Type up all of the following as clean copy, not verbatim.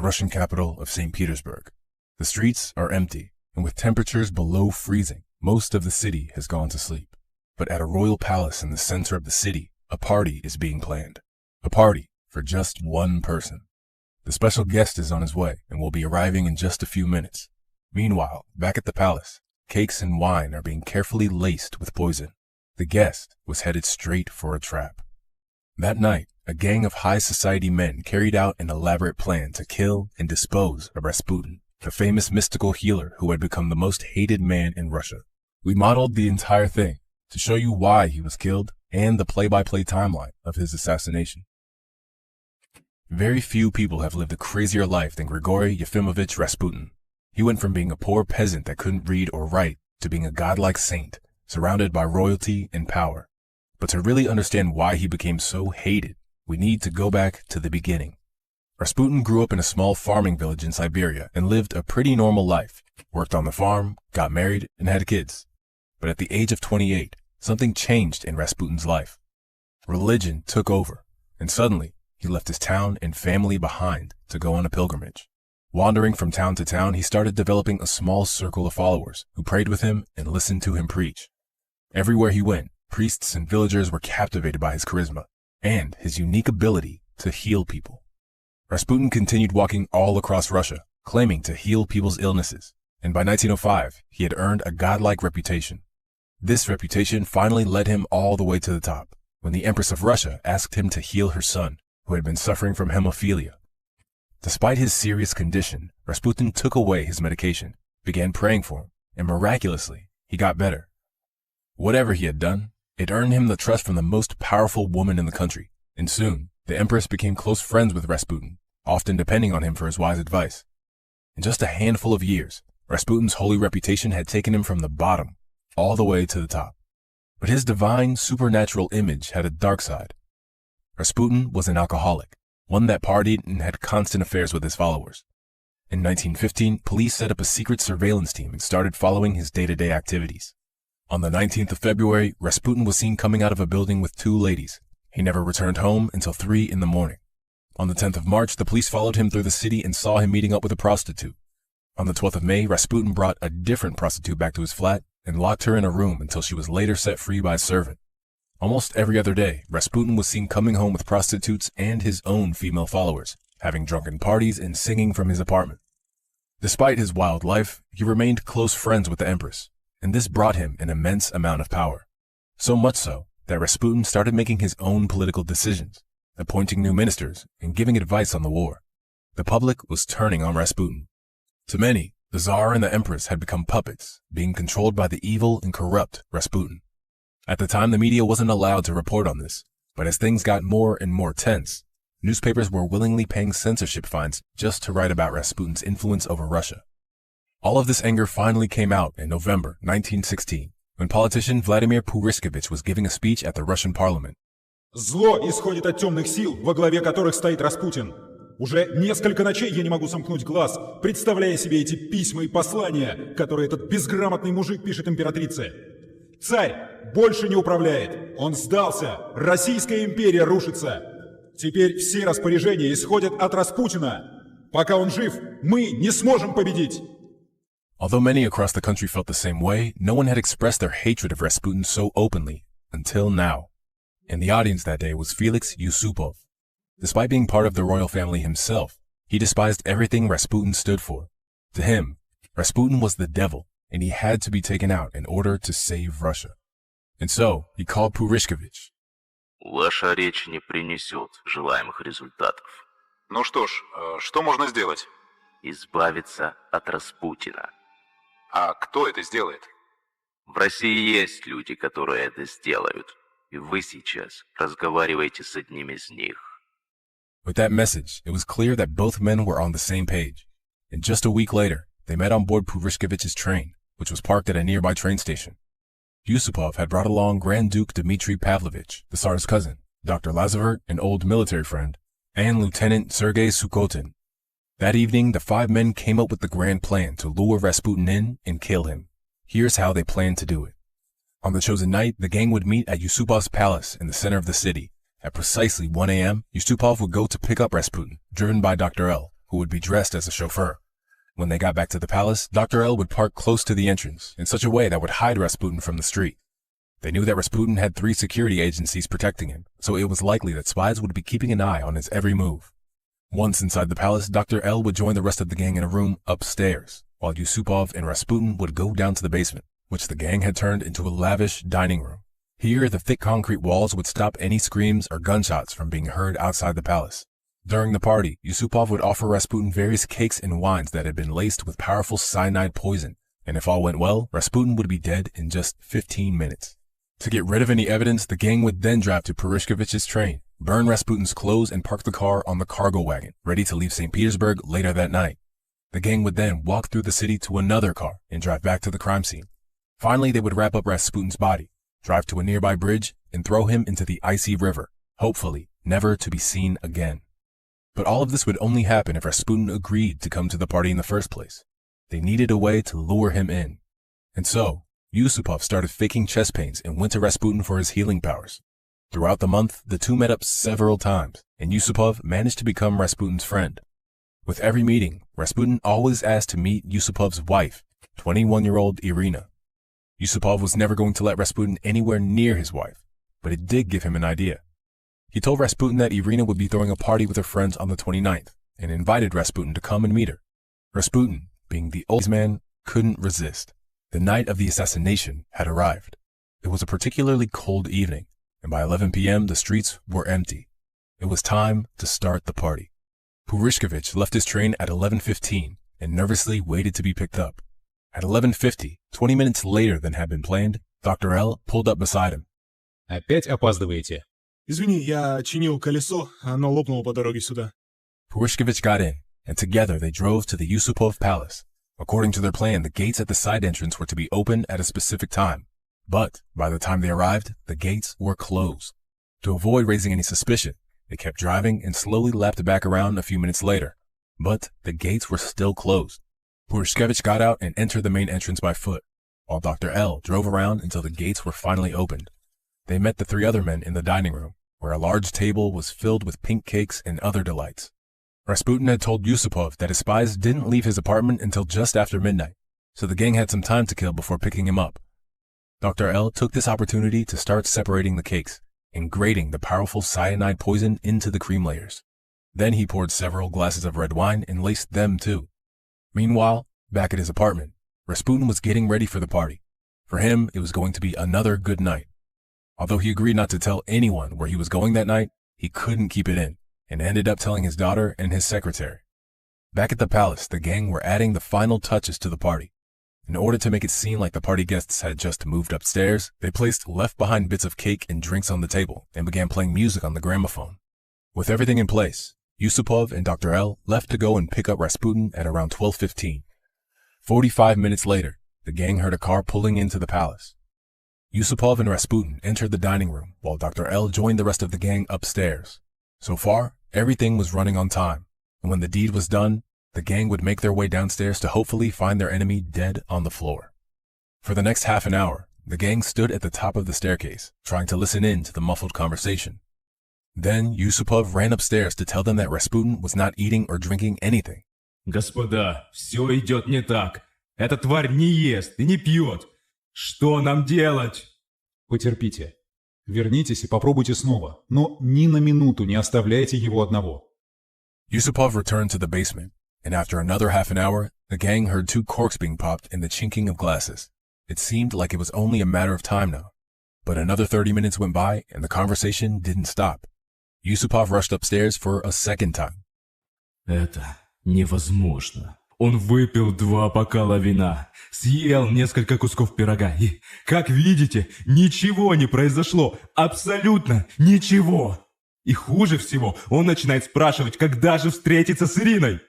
Russian capital of St. Petersburg. The streets are empty, and with temperatures below freezing, most of the city has gone to sleep. But at a royal palace in the center of the city, a party is being planned. A party for just one person. The special guest is on his way and will be arriving in just a few minutes. Meanwhile, back at the palace, cakes and wine are being carefully laced with poison. The guest was headed straight for a trap. That night, a gang of high society men carried out an elaborate plan to kill and dispose of Rasputin, the famous mystical healer who had become the most hated man in Russia. We modeled the entire thing to show you why he was killed and the play-by-play timeline of his assassination. Very few people have lived a crazier life than Grigori Yefimovich Rasputin. He went from being a poor peasant that couldn't read or write to being a godlike saint, surrounded by royalty and power. But to really understand why he became so hated, we need to go back to the beginning. Rasputin grew up in a small farming village in Siberia and lived a pretty normal life, worked on the farm, got married, and had kids. But at the age of 28, something changed in Rasputin's life. Religion took over, and suddenly he left his town and family behind to go on a pilgrimage. Wandering from town to town, he started developing a small circle of followers who prayed with him and listened to him preach. Everywhere he went, priests and villagers were captivated by his charisma and his unique ability to heal people. Rasputin continued walking all across Russia, claiming to heal people's illnesses, and by 1905, he had earned a godlike reputation. This reputation finally led him all the way to the top, when the Empress of Russia asked him to heal her son, who had been suffering from hemophilia. Despite his serious condition, Rasputin took away his medication, began praying for him, and miraculously, he got better. Whatever he had done, it earned him the trust from the most powerful woman in the country, and soon, the Empress became close friends with Rasputin, often depending on him for his wise advice. In just a handful of years, Rasputin's holy reputation had taken him from the bottom, all the way to the top. But his divine, supernatural image had a dark side. Rasputin was an alcoholic, one that partied and had constant affairs with his followers. In 1915, police set up a secret surveillance team and started following his day-to-day activities. On the 19th of February, Rasputin was seen coming out of a building with two ladies. He never returned home until 3 in the morning. On the 10th of March, the police followed him through the city and saw him meeting up with a prostitute. On the 12th of May, Rasputin brought a different prostitute back to his flat and locked her in a room until she was later set free by a servant. Almost every other day, Rasputin was seen coming home with prostitutes and his own female followers, having drunken parties and singing from his apartment. Despite his wild life, he remained close friends with the Empress, and this brought him an immense amount of power. So much so that Rasputin started making his own political decisions, appointing new ministers and giving advice on the war. The public was turning on Rasputin. To many, the Tsar and the Empress had become puppets, being controlled by the evil and corrupt Rasputin. At the time, the media wasn't allowed to report on this, but as things got more and more tense, newspapers were willingly paying censorship fines just to write about Rasputin's influence over Russia. All of this anger finally came out in November 1916, when politician Vladimir Purishkevich was giving a speech at the Russian parliament. Зло исходит от темных сил, во главе которых стоит Распутин. Уже несколько ночей я не могу сомкнуть глаз, представляя себе эти письма и послания, которые этот безграмотный мужик пишет императрице. Царь больше не управляет. Он сдался. Российская империя рушится. Теперь все распоряжения исходят от Распутина. Пока он жив, мы не сможем победить. Although many across the country felt the same way, no one had expressed their hatred of Rasputin so openly, until now. In the audience that day was Felix Yusupov. Despite being part of the royal family himself, he despised everything Rasputin stood for. To him, Rasputin was the devil, and he had to be taken out in order to save Russia. And so, he called Purishkevich. Ваша речь не принесет желаемых результатов. Ну что ж, что можно сделать? Избавиться от Распутина. А кто это сделает? В России есть люди, которые это сделают. И вы сейчас разговариваете с одним из них. With that message, it was clear that both men were on the same page. And just a week later, they met on board Purishkevich's train, which was parked at a nearby train station. Yusupov had brought along Grand Duke Dmitry Pavlovich, the Tsar's cousin, Dr. Lazarev, an old military friend, and Lieutenant Sergei Sukhotin. That evening, the 5 men came up with the grand plan to lure Rasputin in and kill him. Here's how they planned to do it. On the chosen night, the gang would meet at Yusupov's palace in the center of the city. At precisely 1 a.m., Yusupov would go to pick up Rasputin, driven by Dr. L, who would be dressed as a chauffeur. When they got back to the palace, Dr. L would park close to the entrance in such a way that would hide Rasputin from the street. They knew that Rasputin had 3 security agencies protecting him, so it was likely that spies would be keeping an eye on his every move. Once inside the palace, Dr. L would join the rest of the gang in a room upstairs, while Yusupov and Rasputin would go down to the basement, which the gang had turned into a lavish dining room. Here, the thick concrete walls would stop any screams or gunshots from being heard outside the palace. During the party, Yusupov would offer Rasputin various cakes and wines that had been laced with powerful cyanide poison, and if all went well, Rasputin would be dead in just 15 minutes. To get rid of any evidence, the gang would then drive to Purishkevich's train, burn Rasputin's clothes, and park the car on the cargo wagon, ready to leave St. Petersburg later that night. The gang would then walk through the city to another car and drive back to the crime scene. Finally, they would wrap up Rasputin's body, drive to a nearby bridge, and throw him into the icy river, hopefully never to be seen again. But all of this would only happen if Rasputin agreed to come to the party in the first place. They needed a way to lure him in. And so, Yusupov started faking chest pains and went to Rasputin for his healing powers. Throughout the month, the two met up several times, and Yusupov managed to become Rasputin's friend. With every meeting, Rasputin always asked to meet Yusupov's wife, 21-year-old Irina. Yusupov was never going to let Rasputin anywhere near his wife, but it did give him an idea. He told Rasputin that Irina would be throwing a party with her friends on the 29th, and invited Rasputin to come and meet her. Rasputin, being the old man, couldn't resist. The night of the assassination had arrived. It was a particularly cold evening, and by 11 p.m. the streets were empty. It was time to start the party. Purishkevich left his train at 11:15 and nervously waited to be picked up. At 11:50, 20 minutes later than had been planned, Dr. L pulled up beside him. Опять опаздываете? Извини, я чинил колесо, оно лопнуло по дороге сюда. Purishkevich got in, and together they drove to the Yusupov palace. According to their plan, the gates at the side entrance were to be open at a specific time. But by the time they arrived, the gates were closed. To avoid raising any suspicion, they kept driving and slowly lapped back around a few minutes later. But the gates were still closed. Purishkevich got out and entered the main entrance by foot, while Dr. L drove around until the gates were finally opened. They met the 3 other men in the dining room, where a large table was filled with pink cakes and other delights. Rasputin had told Yusupov that his spies didn't leave his apartment until just after midnight, so the gang had some time to kill before picking him up. Dr. L took this opportunity to start separating the cakes and grating the powerful cyanide poison into the cream layers. Then he poured several glasses of red wine and laced them too. Meanwhile, back at his apartment, Rasputin was getting ready for the party. For him, it was going to be another good night. Although he agreed not to tell anyone where he was going that night, he couldn't keep it in, and ended up telling his daughter and his secretary. Back at the palace, the gang were adding the final touches to the party. In order to make it seem like the party guests had just moved upstairs, they placed left-behind bits of cake and drinks on the table and began playing music on the gramophone. With everything in place, Yusupov and Dr. L left to go and pick up Rasputin at around 12:15. 45 minutes later, the gang heard a car pulling into the palace. Yusupov and Rasputin entered the dining room, while Dr. L joined the rest of the gang upstairs. So far, everything was running on time, and when the deed was done, the gang would make their way downstairs to hopefully find their enemy dead on the floor. For the next half an hour, the gang stood at the top of the staircase, trying to listen in to the muffled conversation. Then Yusupov ran upstairs to tell them that Rasputin was not eating or drinking anything. Господа, все идет не так. Эта тварь не ест и не пьет. Что нам делать? Потерпите. Вернитесь и попробуйте снова, но ни на минуту не оставляйте его одного. Yusupov returned to the basement, and after another half an hour, the gang heard 2 corks being popped and the chinking of glasses. It seemed like it was only a matter of time now. But another 30 minutes went by, and the conversation didn't stop. Yusupov rushed upstairs for a second time. Это невозможно. Он выпил 2 бокала вина, съел несколько кусков пирога и, как видите, ничего не произошло. Абсолютно ничего. И хуже всего, он начинает спрашивать, когда же встретиться с Ириной.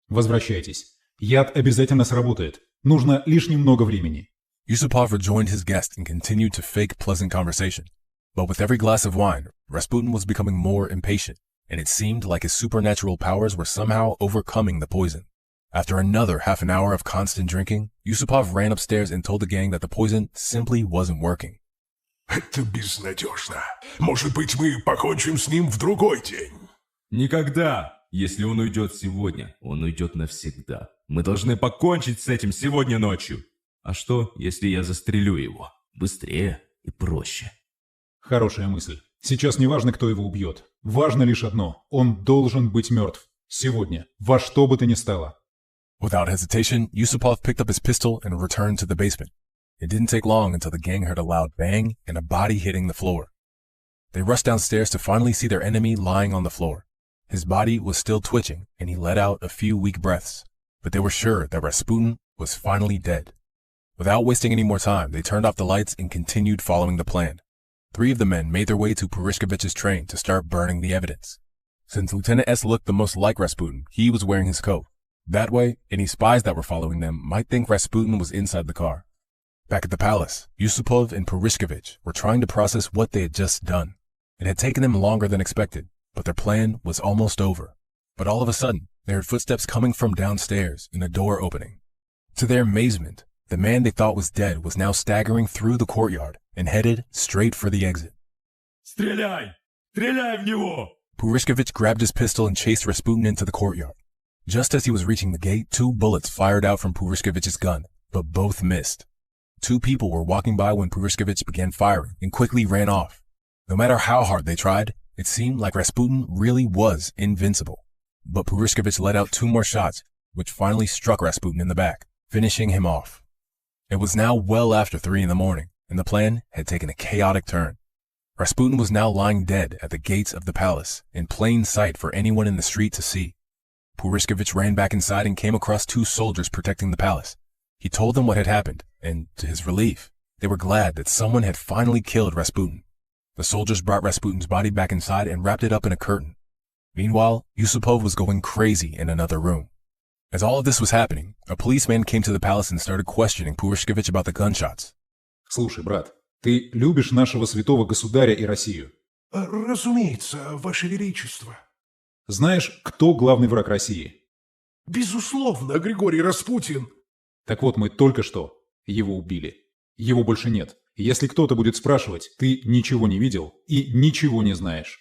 Возвращайтесь. Яд обязательно сработает. Нужно лишь немного времени. Yusupov rejoined his guest and continued to fake pleasant conversation. But with every glass of wine, Rasputin was becoming more impatient, and it seemed like his supernatural powers were somehow overcoming the poison. After another half an hour of constant drinking, Yusupov ran upstairs and told the gang that the poison simply wasn't working. Это безнадежно. Может быть, мы покончим с ним в другой день. Никогда. Если он уйдет сегодня, он уйдет навсегда. Мы должны покончить с этим сегодня ночью. А что, если я застрелю его? Быстрее и проще. Хорошая мысль. Сейчас не важно, кто его убьет. Важно лишь одно. Он должен быть мертв. Сегодня. Во что бы то ни стало. Without hesitation, Yusupov picked up his pistol and returned to the basement. It didn't take long until the gang heard a loud bang and a body hitting the floor. They rushed downstairs to finally see their enemy lying on the floor. His body was still twitching, and he let out a few weak breaths, but they were sure that Rasputin was finally dead. Without wasting any more time, they turned off the lights and continued following the plan. 3 of the men made their way to Purishkevich's train to start burning the evidence. Since Lieutenant S looked the most like Rasputin, he was wearing his coat. That way, any spies that were following them might think Rasputin was inside the car. Back at the palace, Yusupov and Purishkevich were trying to process what they had just done. It had taken them longer than expected, but their plan was almost over. But all of a sudden, they heard footsteps coming from downstairs and a door opening. To their amazement, the man they thought was dead was now staggering through the courtyard and headed straight for the exit. Стреляй! Стреляй в него! Purishkevich grabbed his pistol and chased Rasputin into the courtyard. Just as he was reaching the gate, 2 bullets fired out from Purishkevich's gun, but both missed. 2 people were walking by when Purishkevich began firing and quickly ran off. No matter how hard they tried, it seemed like Rasputin really was invincible. But Purishkevich let out 2 more shots, which finally struck Rasputin in the back, finishing him off. It was now well after 3 in the morning, and the plan had taken a chaotic turn. Rasputin was now lying dead at the gates of the palace, in plain sight for anyone in the street to see. Purishkevich ran back inside and came across 2 soldiers protecting the palace. He told them what had happened, and to his relief, they were glad that someone had finally killed Rasputin. The soldiers brought Rasputin's body back inside and wrapped it up in a curtain. Meanwhile, Yusupov was going crazy in another room. As all of this was happening, a policeman came to the palace and started questioning Purishkevich about the gunshots. Слушай, брат, ты любишь нашего святого государя и Россию? Разумеется, Ваше Величество. Знаешь, кто главный враг России? Безусловно, Григорий Распутин. Так вот, мы только что его убили. Его больше нет. Если кто-то будет спрашивать, ты ничего не видел и ничего не знаешь.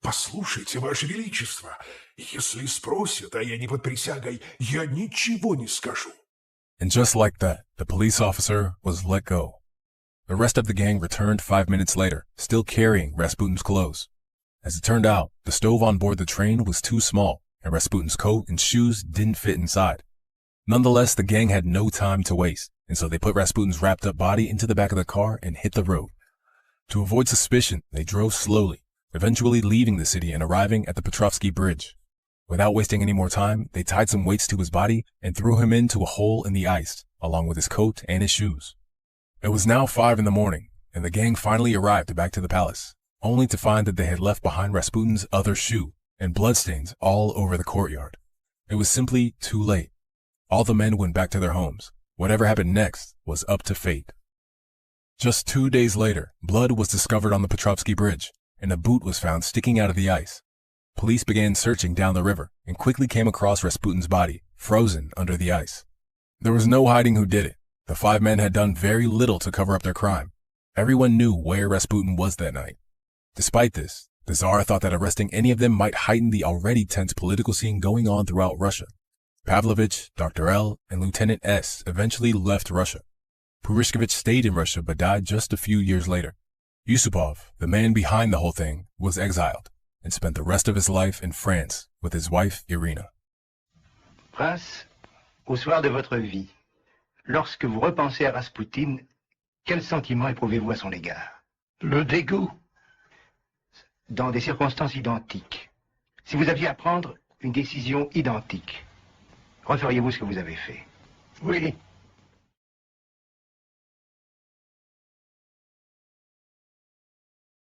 Послушайте, Ваше Величество, если спросят, а я не под присягой, я ничего не скажу. And just like that, the police officer was let go. The rest of the gang returned 5 minutes later, still carrying Rasputin's clothes. As it turned out, the stove on board the train was too small, and Rasputin's coat and shoes didn't fit inside. Nonetheless, the gang had no time to waste, and so they put Rasputin's wrapped-up body into the back of the car and hit the road. To avoid suspicion, they drove slowly, eventually leaving the city and arriving at the Petrovsky Bridge. Without wasting any more time, they tied some weights to his body and threw him into a hole in the ice, along with his coat and his shoes. It was now 5 in the morning, and the gang finally arrived back to the palace, only to find that they had left behind Rasputin's other shoe and bloodstains all over the courtyard. It was simply too late. All the men went back to their homes. Whatever happened next was up to fate. Just 2 days later, blood was discovered on the Petrovsky Bridge, and a boot was found sticking out of the ice. Police began searching down the river and quickly came across Rasputin's body, frozen under the ice. There was no hiding who did it. The 5 men had done very little to cover up their crime. Everyone knew where Rasputin was that night. Despite this, the Tsar thought that arresting any of them might heighten the already tense political scene going on throughout Russia. Pavlovich, Dr. L, and Lieutenant S eventually left Russia. Purishkevich stayed in Russia but died just a few years later. Yusupov, the man behind the whole thing, was exiled and spent the rest of his life in France with his wife Irina. Prince, au soir de votre vie, lorsque vous repensez à Rasputin, quel sentiment éprouvez-vous à son égard? Le dégoût. Dans des circonstances identiques, si vous aviez à prendre une décision identique, referiez-vous ce que vous avez fait? Oui.